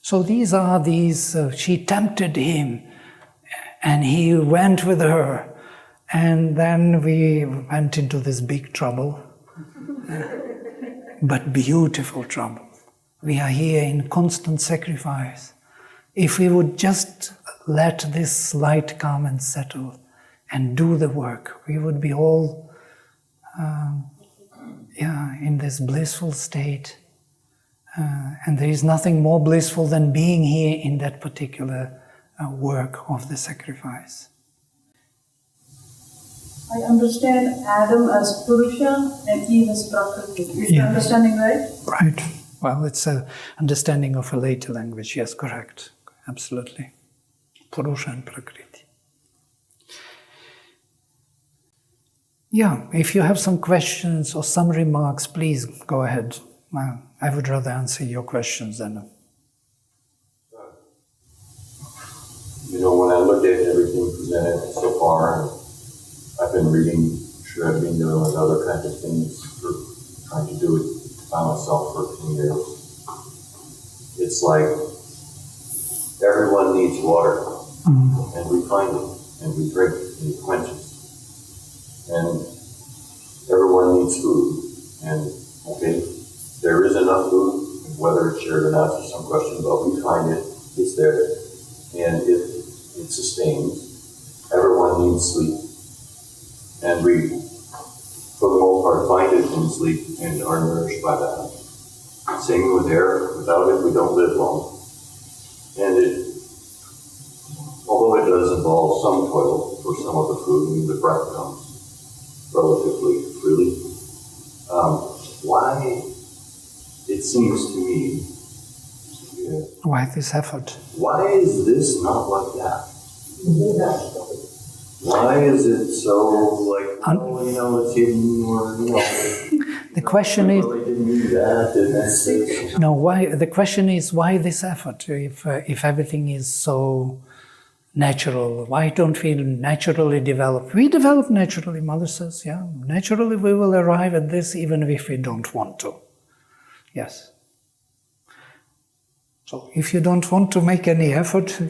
So she tempted him and he went with her, and then we went into this big trouble, but beautiful trouble. We are here in constant sacrifice. If we would just let this light come and settle and do the work, we would be all in this blissful state. And there is nothing more blissful than being here in that particular work of the sacrifice. I understand Adam as Purusha and Eve as Prakriti. Is the understanding right? Right. Well, it's an understanding of a later language. Yes, correct. Absolutely. Purusha and Prakriti. Yeah, if you have some questions or some remarks, please go ahead. I would rather answer your questions than... When I look at everything presented so far, I've been reading Shravina and other kinds of things, trying to do it by myself for 10 years. It's like everyone needs water, and we find it, and we drink it, and it quenches. And everyone needs food, and there is enough food, and whether it's shared or not is some question, but we find it, it's there, and it sustains. Everyone needs sleep, and we, for the most part, find it in sleep and are nourished by that. Same with air. Without it, we don't live long. And although it does involve some toil for some of the food, the breath comes relatively freely. Why? It seems to me. Why this effort? Why is this not like that? Why is it so like, it's hidden, or, The question is... Well, they didn't do that, didn't they? No, why? The question is, why this effort? If everything is so natural, why don't we naturally develop? We develop naturally, Mother says, yeah. Naturally we will arrive at this even if we don't want to. Yes. So if you don't want to make any effort,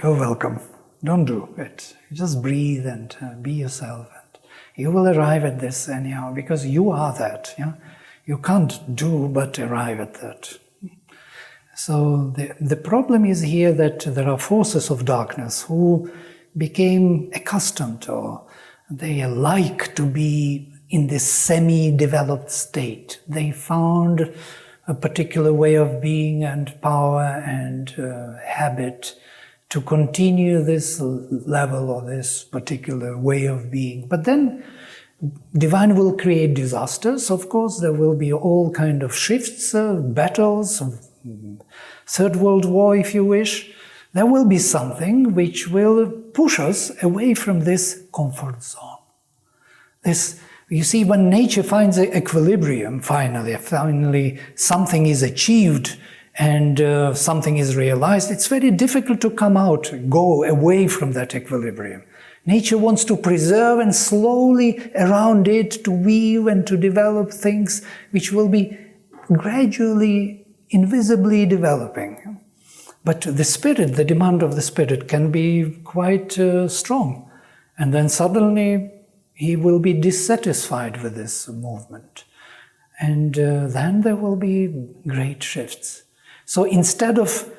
you're welcome. Don't do it. Just breathe and be yourself. And you will arrive at this anyhow, because you are that. Yeah? You can't do but arrive at that. So the problem is here that there are forces of darkness who became accustomed, or they like to be in this semi-developed state. They found a particular way of being and power and habit to continue this level or this particular way of being. But then divine will create disasters, of course. There will be all kind of shifts, battles, Third World War, if you wish. There will be something which will push us away from this comfort zone. This, you see, when nature finds an equilibrium, finally something is achieved and something is realized, it's very difficult to come out, go away from that equilibrium. Nature wants to preserve and slowly around it to weave and to develop things which will be gradually, invisibly developing. But the spirit, the demand of the spirit can be quite strong. And then suddenly he will be dissatisfied with this movement. And then there will be great shifts. So instead of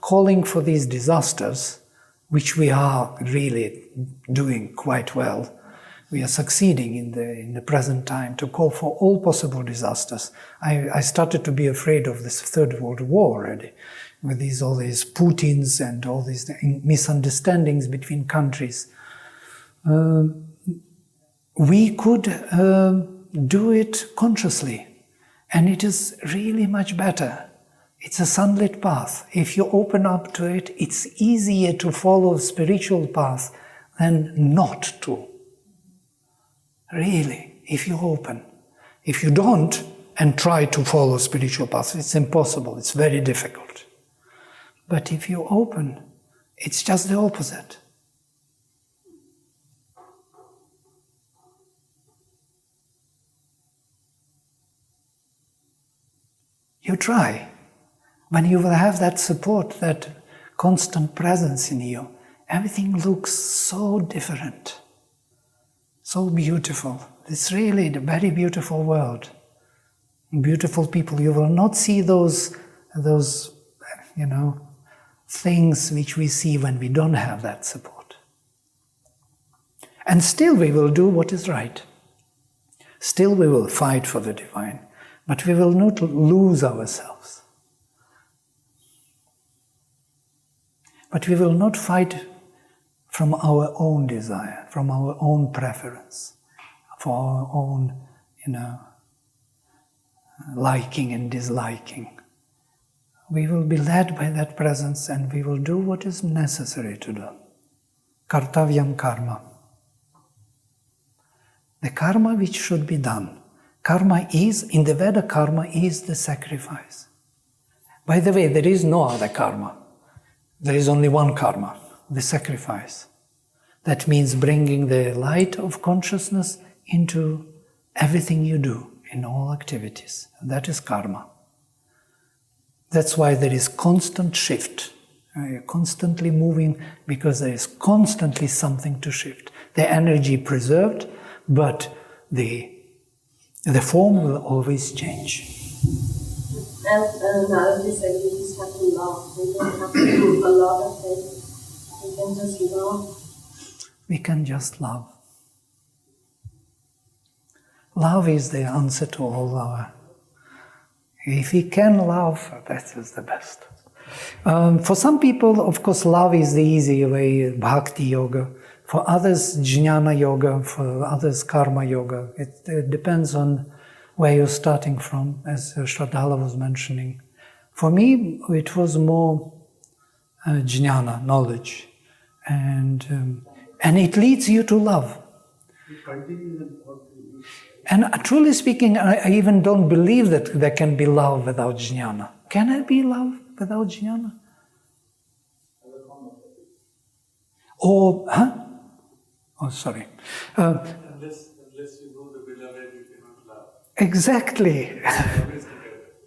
calling for these disasters, which we are really doing quite well, we are succeeding in the present time to call for all possible disasters. I started to be afraid of this Third World War already, with all these Putins and all these misunderstandings between countries. We could do it consciously, and it is really much better. It's a sunlit path. If you open up to it, it's easier to follow the spiritual path than not to. Really, if you open. If you don't and try to follow spiritual path, it's impossible, it's very difficult. But if you open, it's just the opposite. You try. When you will have that support, that constant presence in you, everything looks so different, so beautiful. It's really a very beautiful world, beautiful people. You will not see those things which we see when we don't have that support. And still we will do what is right. Still we will fight for the divine, but we will not lose ourselves. But we will not fight from our own desire, from our own preference, for our own, liking and disliking. We will be led by that presence and we will do what is necessary to do. Kartavyam karma. The karma which should be done. Karma is, in the Veda, karma is the sacrifice. By the way, there is no other karma. There is only one karma, the sacrifice. That means bringing the light of consciousness into everything you do, in all activities. And that is karma. That's why there is constant shift. You're constantly moving because there is constantly something to shift. The energy preserved, but the form will always change. And now we say we just have to love. We don't have to do a lot of things. We can just love. We can just love. Love is the answer to all our... If we can love, that is the best. For some people, of course, love is the easy way, bhakti yoga. For others, jnana yoga. For others, karma yoga. It depends on where you're starting from, as Shraddhala was mentioning. For me, it was more jnana, knowledge. And it leads you to love. And truly speaking, I even don't believe that there can be love without jnana. Can there be love without jnana? Oh, sorry. Unless you know the beloved, you cannot love. Exactly.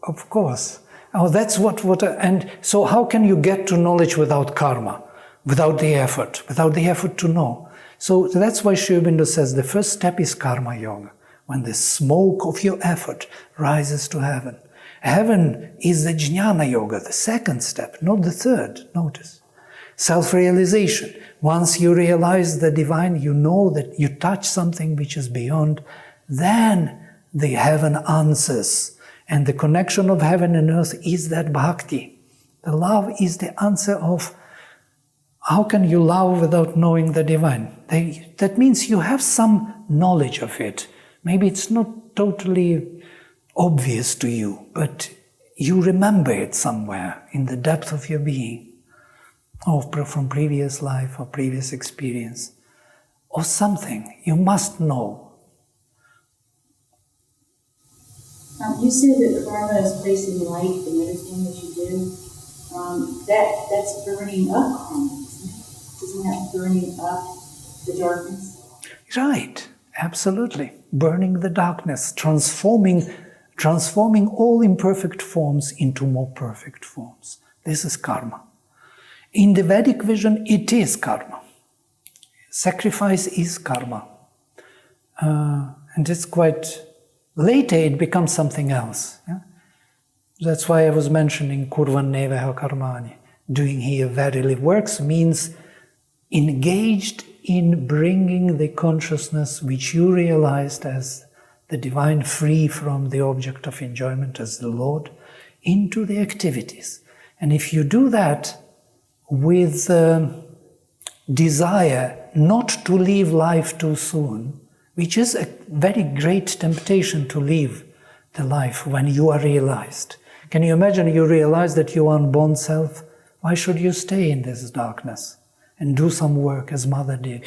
Of course. Oh, that's and so how can you get to knowledge without karma, without the effort to know? So that's why Sri Aurobindo says the first step is karma yoga, when the smoke of your effort rises to heaven. Heaven is the jnana yoga, the second step, not the third, notice. Self-realization. Once you realize the divine, you know that you touch something which is beyond, then the heaven answers. And the connection of heaven and earth is that bhakti. The love is the answer of how can you love without knowing the divine? That means you have some knowledge of it. Maybe it's not totally obvious to you, but you remember it somewhere in the depth of your being, or from previous life or previous experience, or something you must know. You said that karma is placing light in everything that you do. That's burning up karma, isn't it? Isn't that burning up the darkness? Right, absolutely. Burning the darkness, transforming all imperfect forms into more perfect forms. This is karma. In the Vedic vision, it is karma. Sacrifice is karma. And it's quite... Later it becomes something else. Yeah? That's why I was mentioning kurvan nevaha karmani. Doing here verily works means engaged in bringing the consciousness which you realized as the divine, free from the object of enjoyment as the Lord, into the activities. And if you do that with desire not to leave life too soon, which is a very great temptation to leave the life when you are realized. Can you imagine you realize that you are unborn self? Why should you stay in this darkness and do some work as Mother did?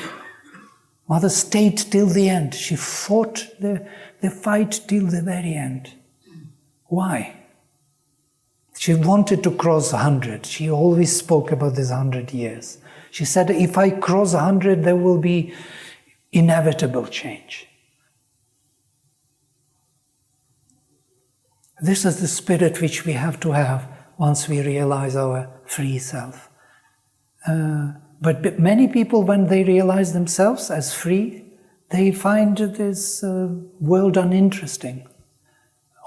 Mother stayed till the end. She fought the fight till the very end. Why? She wanted to cross 100. She always spoke about this 100 years. She said, if I cross 100, there will be inevitable change. This is the spirit which we have to have once we realize our free self. But many people, when they realize themselves as free, they find this world uninteresting.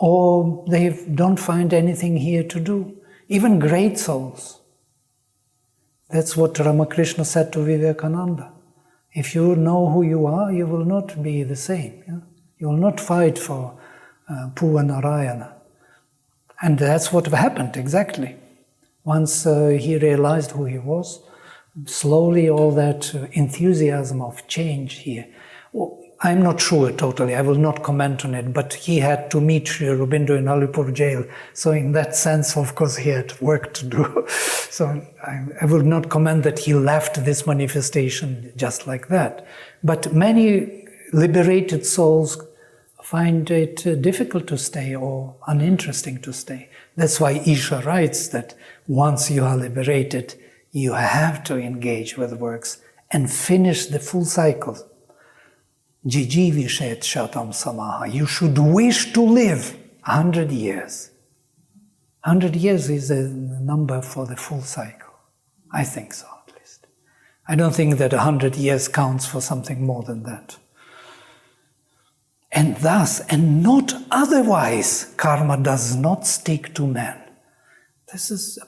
Or they don't find anything here to do. Even great souls. That's what Ramakrishna said to Vivekananda. If you know who you are, you will not be the same. Yeah? You will not fight for Puvanarayana. And that's what happened, exactly. Once he realized who he was, slowly all that enthusiasm of change here. Well, I'm not sure totally, I will not comment on it, but he had to meet Sri Aurobindo in Alipur jail. So in that sense, of course, he had work to do. So I will not comment that he left this manifestation just like that. But many liberated souls find it difficult to stay or uninteresting to stay. That's why Isha writes that once you are liberated, you have to engage with works and finish the full cycle. Jijivishet shatam samaha. You should wish to live 100 years. 100 years is a number for the full cycle. I think so, at least. I don't think that 100 years counts for something more than that. And thus, and not otherwise, karma does not stick to man. This is a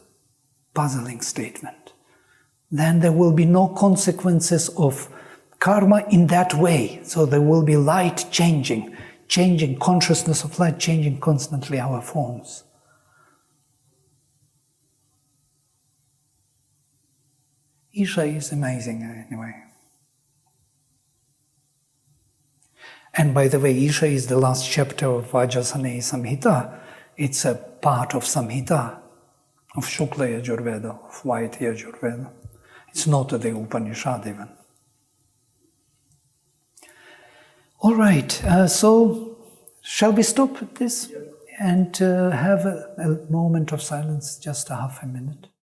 puzzling statement. Then there will be no consequences of karma in that way. So there will be light changing consciousness of light, changing constantly our forms. Isha is amazing anyway. And by the way, Isha is the last chapter of Vajrasaneyi Samhita. It's a part of Samhita, of Shukla Yajurveda, of White Yajurveda. It's not the Upanishad even. All right, so shall we stop this and have a moment of silence, just a half a minute?